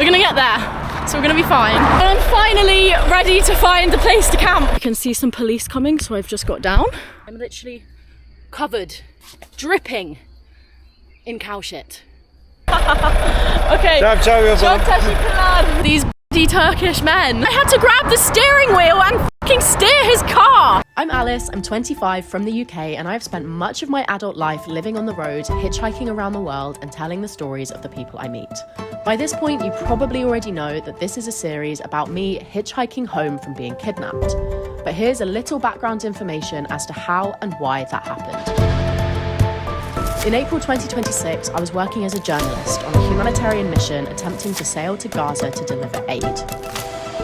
We're gonna get there, so we're gonna be fine. And I'm finally ready to find a place to camp. I can see some police coming, so I've just got down. I'm literally covered, dripping in cow shit. Okay, these bloody Turkish men. I had to grab the steering wheel and fucking steer his car. I'm Alice, I'm 25 from the UK, and I've spent much of my adult life living on the road, hitchhiking around the world and telling the stories of the people I meet. By this point, you probably already know that this is a series about me hitchhiking home from being kidnapped. But here's a little background information as to how and why that happened. In April 2026, I was working as a journalist on a humanitarian mission attempting to sail to Gaza to deliver aid.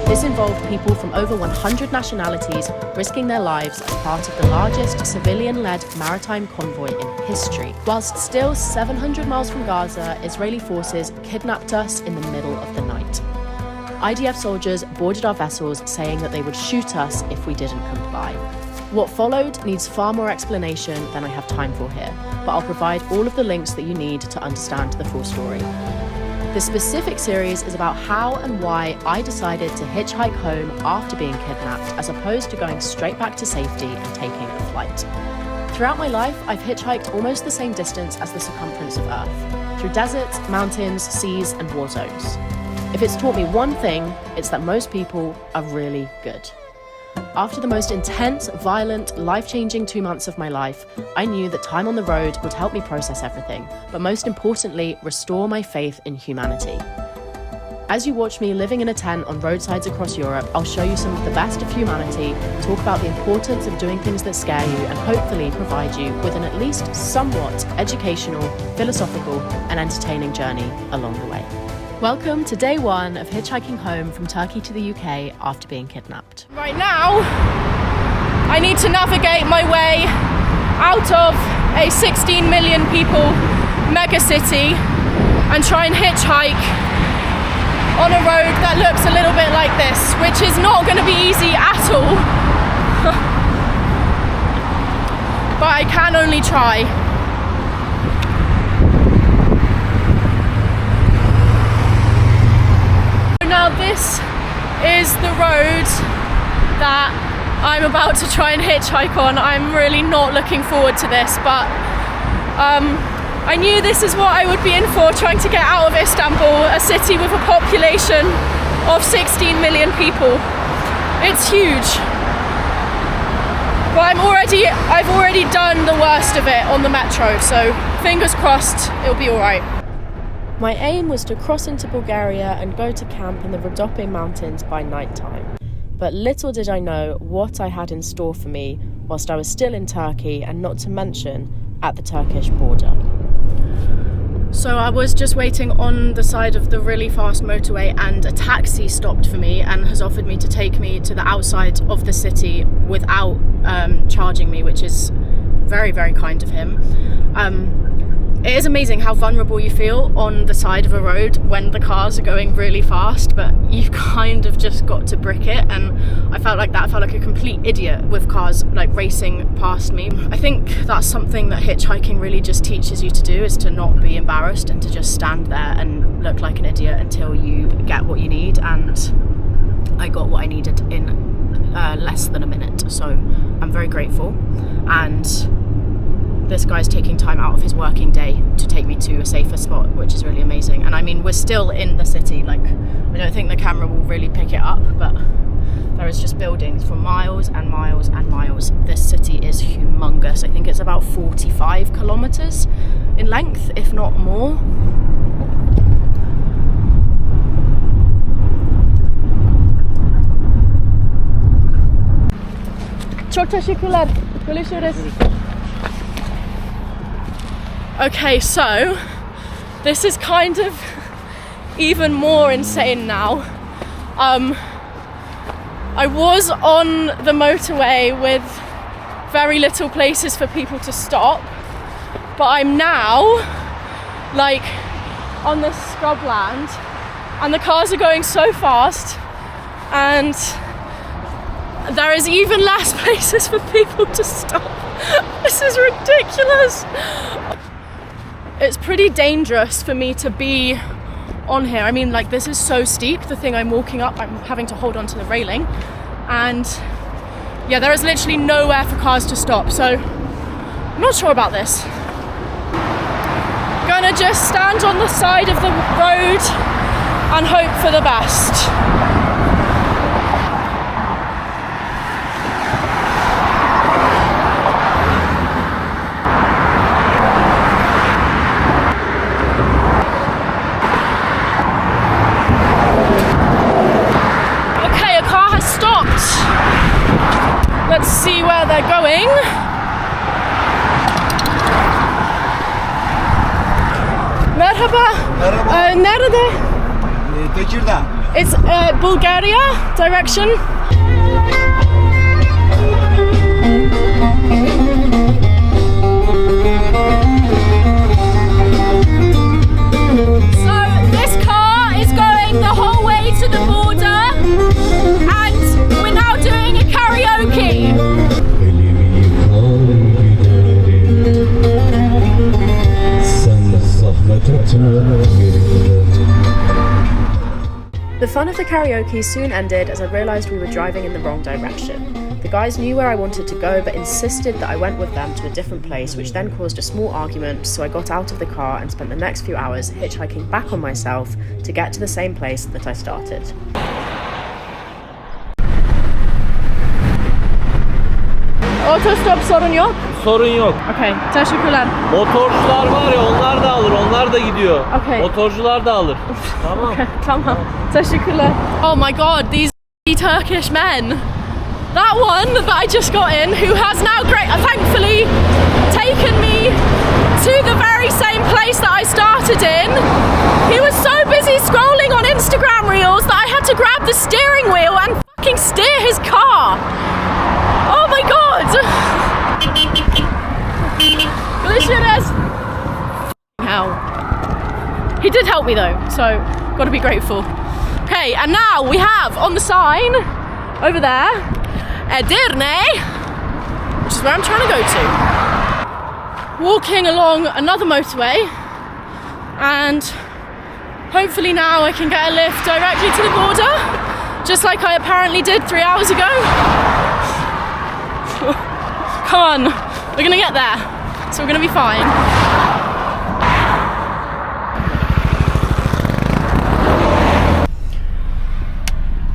This involved people from over 100 nationalities risking their lives as part of the largest civilian-led maritime convoy in history. Whilst still 700 miles from Gaza, Israeli forces kidnapped us in the middle of the night. IDF soldiers boarded our vessels, saying that they would shoot us if we didn't comply. What followed needs far more explanation than I have time for here, but I'll provide all of the links that you need to understand the full story. This specific series is about how and why I decided to hitchhike home after being kidnapped, as opposed to going straight back to safety and taking a flight. Throughout my life, I've hitchhiked almost the same distance as the circumference of Earth, through deserts, mountains, seas, and war zones. If it's taught me one thing, it's that most people are really good. After the most intense, violent, life-changing 2 months of my life, I knew that time on the road would help me process everything, but most importantly, restore my faith in humanity. As you watch me living in a tent on roadsides across Europe, I'll show you some of the best of humanity, talk about the importance of doing things that scare you, and hopefully provide you with an at least somewhat educational, philosophical, and entertaining journey along the way. Welcome to day one of hitchhiking home from Turkey to the UK after being kidnapped. Right now, I need to navigate my way out of a 16 million people megacity and try and hitchhike on a road that looks a little bit like this, which is not going to be easy at all. But I can only try. Now this is the road that I'm about to try and hitchhike on. I'm really not looking forward to this, but I knew this is what I would be in for, trying to get out of Istanbul, a city with a population of 16 million people. It's huge. But I've already done the worst of it on the metro, so fingers crossed it'll be alright. My aim was to cross into Bulgaria and go to camp in the Rhodope mountains by night time. But little did I know what I had in store for me whilst I was still in Turkey, and not to mention at the Turkish border. So I was just waiting on the side of the really fast motorway, and a taxi stopped for me and has offered me to take me to the outside of the city without charging me, which is very, very kind of him. It is amazing how vulnerable you feel on the side of a road when the cars are going really fast, but you've kind of just got to brick it, and I felt like that. I felt like a complete idiot with cars like racing past me. I think that's something that hitchhiking really just teaches you to do, is to not be embarrassed and to just stand there and look like an idiot until you get what you need, and I got what I needed in less than a minute, so I'm very grateful. And this guy's taking time out of his working day to take me to a safer spot, which is really amazing. And I mean, we're still in the city, like, I don't think the camera will really pick it up, but there is just buildings for miles and miles and miles. This city is humongous. I think it's about 45 kilometers in length, if not more. Çok teşekkürler. Görüşürüz. Okay, so this is kind of even more insane now. I was on the motorway with very little places for people to stop, but I'm now like on this scrubland, and the cars are going so fast, and there is even less places for people to stop. This is ridiculous. It's pretty dangerous for me to be on here. I mean, like, this is so steep. The thing I'm walking up, I'm having to hold onto the railing, and yeah, there is literally nowhere for cars to stop. So I'm not sure about this. Gonna just stand on the side of the road and hope for the best. Let's see where they're going. Merhaba. Merhaba. Nerede? Tekirdağ. It's Bulgaria direction. So this car is going the whole way to the border, and we're now doing a karaoke. The fun of the karaoke soon ended as I realised we were driving in the wrong direction. The guys knew where I wanted to go but insisted that I went with them to a different place, which then caused a small argument, so I got out of the car and spent the next few hours hitchhiking back on myself to get to the same place that I started. Otostop sorun yok. Sorun yok. Okay, teşekkürler. Motorcular var ya, onlar da alır, onlar da gidiyor. Okay. Motorcular da alır. Tamam. Okay, tamam. Teşekkürler. Oh my god, these Turkish men. That one that I just got in, who has now thankfully taken me to the very same place that I started in. He was so busy scrolling on Instagram reels that I had to grab the steering wheel and fucking steer his car. Oh my god! Görüşürüz. Hell. He did help me though, so gotta be grateful. Okay, and now we have on the sign over there, Edirne, which is where I'm trying to go to. Walking along another motorway, and hopefully now I can get a lift directly to the border, just like I apparently did 3 hours ago. Come on, we're gonna get there, so we're gonna be fine.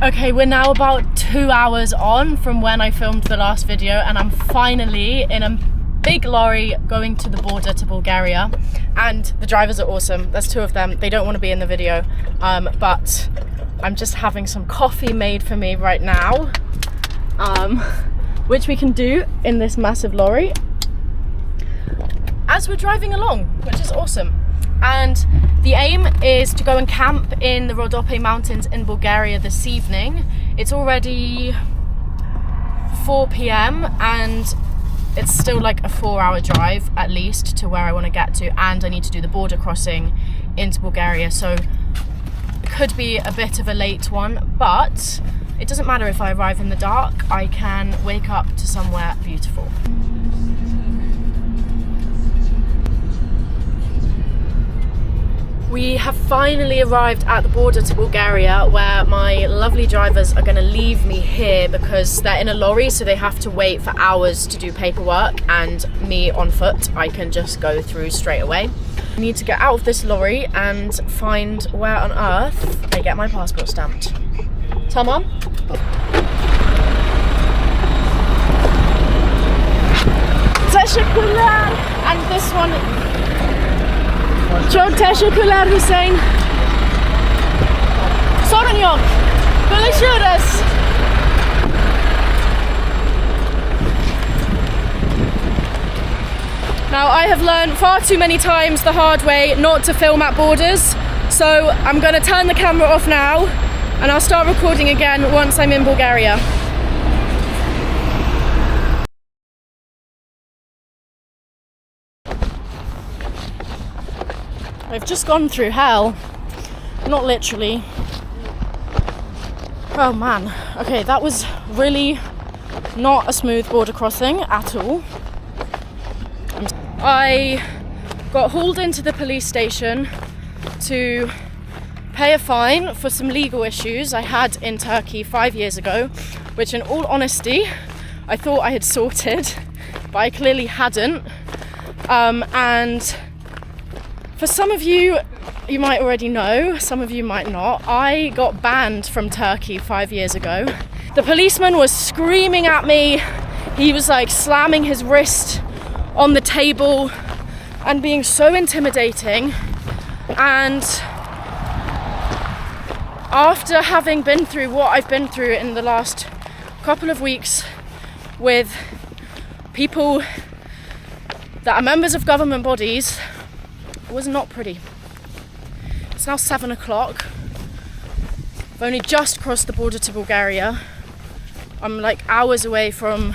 Okay, we're now about 2 hours on from when I filmed the last video, and I'm finally in a big lorry going to the border to Bulgaria, and the drivers are awesome. There's 2 of them. They don't want to be in the video, but I'm just having some coffee made for me right now, which we can do in this massive lorry as we're driving along, which is awesome. And the aim is to go and camp in the Rhodope mountains in Bulgaria this evening. It's already 4 p.m. and it's still like a 4-hour drive at least to where I want to get to, and I need to do the border crossing into Bulgaria, so it could be a bit of a late one, but it doesn't matter if I arrive in the dark. I can wake up to somewhere beautiful. We have finally arrived at the border to Bulgaria, where my lovely drivers are going to leave me here because they're in a lorry, so they have to wait for hours to do paperwork, and me on foot, I can just go through straight away. I need to get out of this lorry and find where on earth I get my passport stamped. Tamam. Teşekkürler. And this one. Çok teşekkürler Hüseyin. Sorun yok. Görüşürüz. Now, I have learned far too many times the hard way not to film at borders, so I'm going to turn the camera off now and I'll start recording again once I'm in Bulgaria. I've just gone through hell. Not literally. Oh man. Okay, that was really not a smooth border crossing at all. I got hauled into the police station to pay a fine for some legal issues I had in Turkey 5 years ago, which in all honesty, I thought I had sorted, but I clearly hadn't. And for some of you, you might already know, some of you might not, I got banned from Turkey 5 years ago. The policeman was screaming at me. He was like slamming his wrist on the table and being so intimidating. And after having been through what I've been through in the last couple of weeks with people that are members of government bodies, it was not pretty. It's now 7 o'clock. I've only just crossed the border to Bulgaria. I'm like hours away from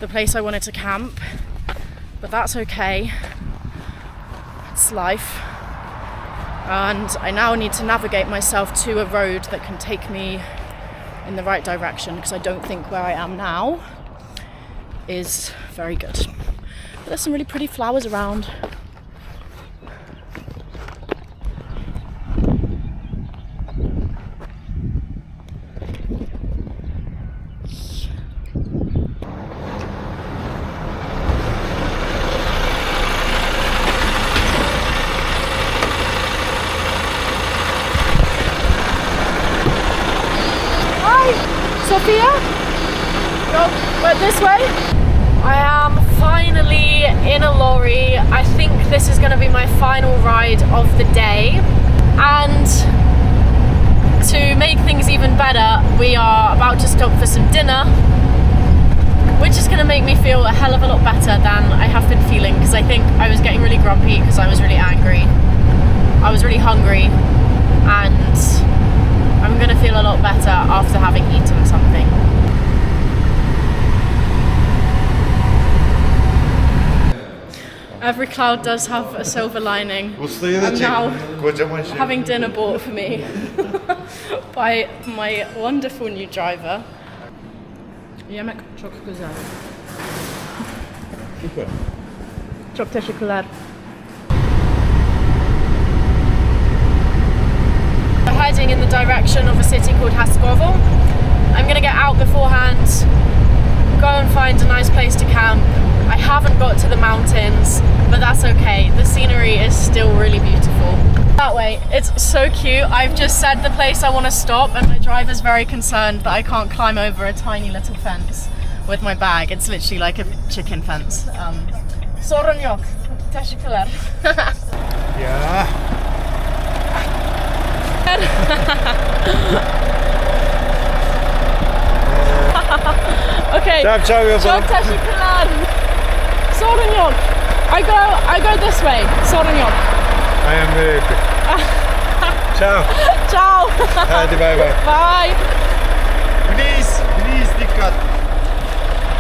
the place I wanted to camp, but that's okay. It's life. And I now need to navigate myself to a road that can take me in the right direction, because I don't think where I am now is very good. But there's some really pretty flowers around. Sophia? No, but this way? I am finally in a lorry. I think this is going to be my final ride of the day. And to make things even better, we are about to stop for some dinner, which is going to make me feel a hell of a lot better than I have been feeling, because I think I was getting really grumpy because I was really angry. I was really hungry, and I'm going to feel a lot better after having eaten something. Every cloud does have a silver lining. I'm now having dinner bought for me by my wonderful new driver. Yemek çok güzel. Super. Çok teşekkürler. We're heading in the direction of a city called Haskovo. I'm going to get out beforehand, go and find a nice place to camp. I haven't got to the mountains, but that's okay. The scenery is still really beautiful. That way, it's so cute. I've just said the place I want to stop, and my driver's very concerned that I can't climb over a tiny little fence with my bag. It's literally like a chicken fence. Sorun yok. Teşekkürler. Yeah. Okay. Çok teşekkürler. Sorun yok. I go this way. Sorun yok. I am very happy. Ciao. Ciao. Hadi bye bye. Bye. Please dikkat.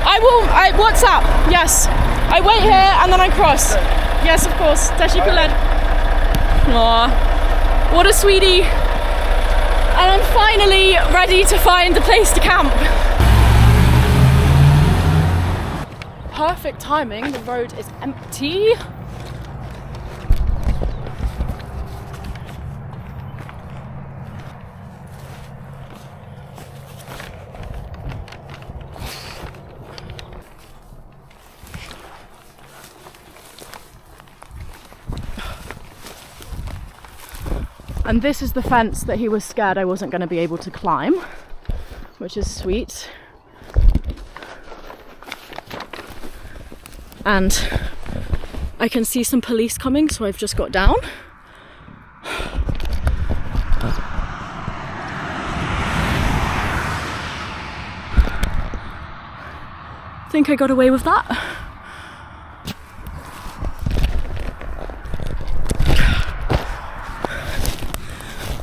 I WhatsApp. Yes. I wait here and then I cross. Yes, of course. Teşekkürler. Aww. What a sweetie. And I'm finally ready to find a place to camp. Perfect timing, the road is empty. And this is the fence that he was scared I wasn't going to be able to climb, which is sweet. And I can see some police coming, so I've just got down. I think I got away with that.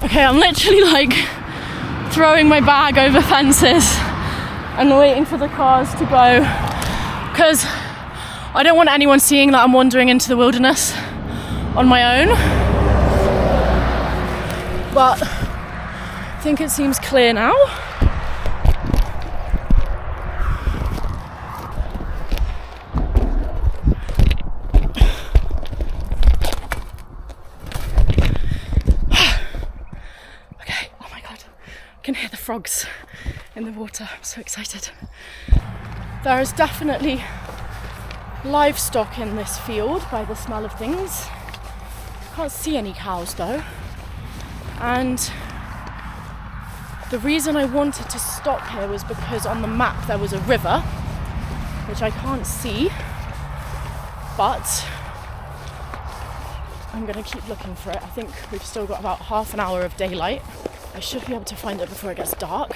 Okay, I'm literally like throwing my bag over fences and waiting for the cars to go, because I don't want anyone seeing that I'm wandering into the wilderness on my own. But I think it seems clear now. can hear the frogs in the water. I'm so excited. There is definitely livestock in this field by the smell of things. Can't see any cows though. And the reason I wanted to stop here was because on the map there was a river, which I can't see, but I'm gonna keep looking for it. I think we've still got about half an hour of daylight. I should be able to find it before it gets dark.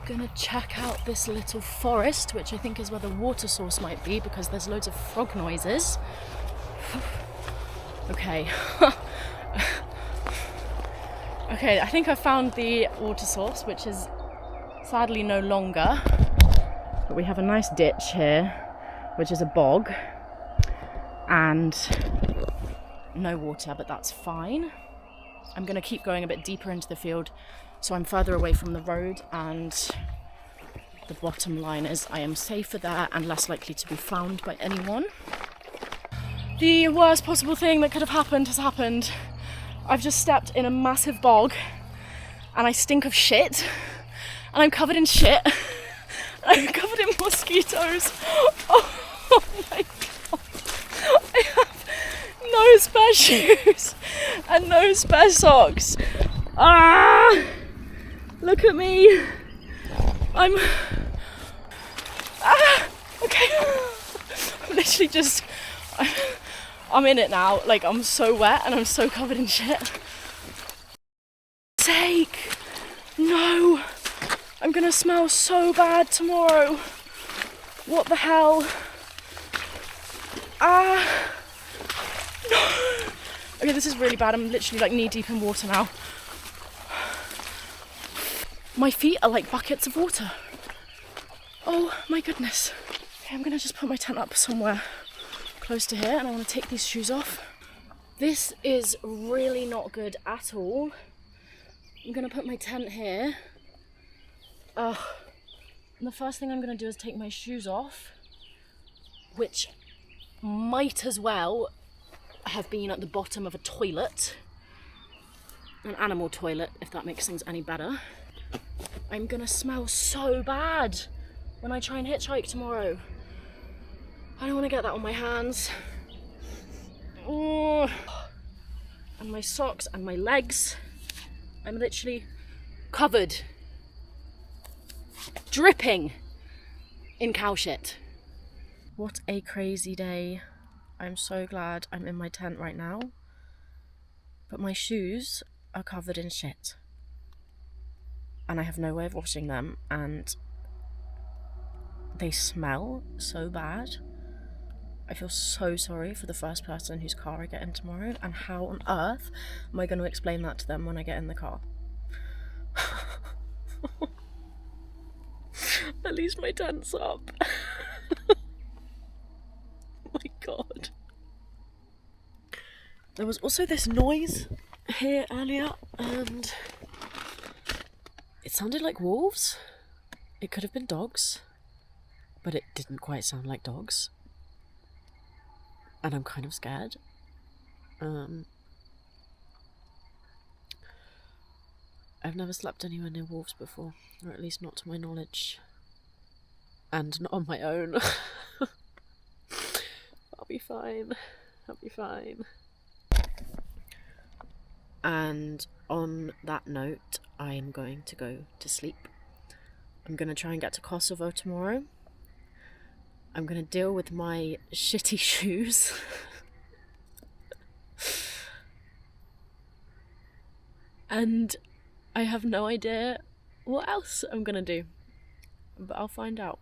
Gonna check out this little forest, which I think is where the water source might be, because there's loads of frog noises. Okay. Okay, I think I found the water source, which is sadly no longer. But we have a nice ditch here, which is a bog. And no water, but that's fine. I'm gonna keep going a bit deeper into the field so I'm further away from the road, and the bottom line is I am safer there and less likely to be found by anyone. The worst possible thing that could have happened has happened. I've just stepped in a massive bog and I stink of shit, and I'm covered in shit. I'm covered in mosquitoes. Oh my god. I have no spare shoes and no spare socks. Ah! Look at me. I'm okay. I'm literally just I'm in it now. Like, I'm so wet and I'm so covered in shit. Sake. No. I'm gonna smell so bad tomorrow. What the hell? No. Okay, this is really bad. I'm literally like knee deep in water now. My feet are like buckets of water. Oh my goodness. Okay, I'm gonna just put my tent up somewhere close to here, and I want to take these shoes off. This is really not good at all. I'm gonna put my tent here. And the first thing I'm gonna do is take my shoes off, which might as well have been at the bottom of a toilet. An animal toilet, if that makes things any better. I'm gonna smell so bad when I try and hitchhike tomorrow. I don't want to get that on my hands. Oh. And my socks and my legs. I'm literally covered, dripping in cow shit. What a crazy day. I'm so glad I'm in my tent right now. But my shoes are covered in shit. And I have no way of washing them, and they smell so bad. I feel so sorry for the first person whose car I get in tomorrow, and how on earth am I going to explain that to them when I get in the car? At least my tent's up. Oh my god. There was also this noise here earlier, and it sounded like wolves. It could have been dogs, but it didn't quite sound like dogs. And I'm kind of scared. I've never slept anywhere near wolves before, or at least not to my knowledge. And not on my own. I'll be fine. I'll be fine. And on that note, I am going to go to sleep. I'm going to try and get to Kosovo tomorrow. I'm going to deal with my shitty shoes. And I have no idea what else I'm going to do. But I'll find out.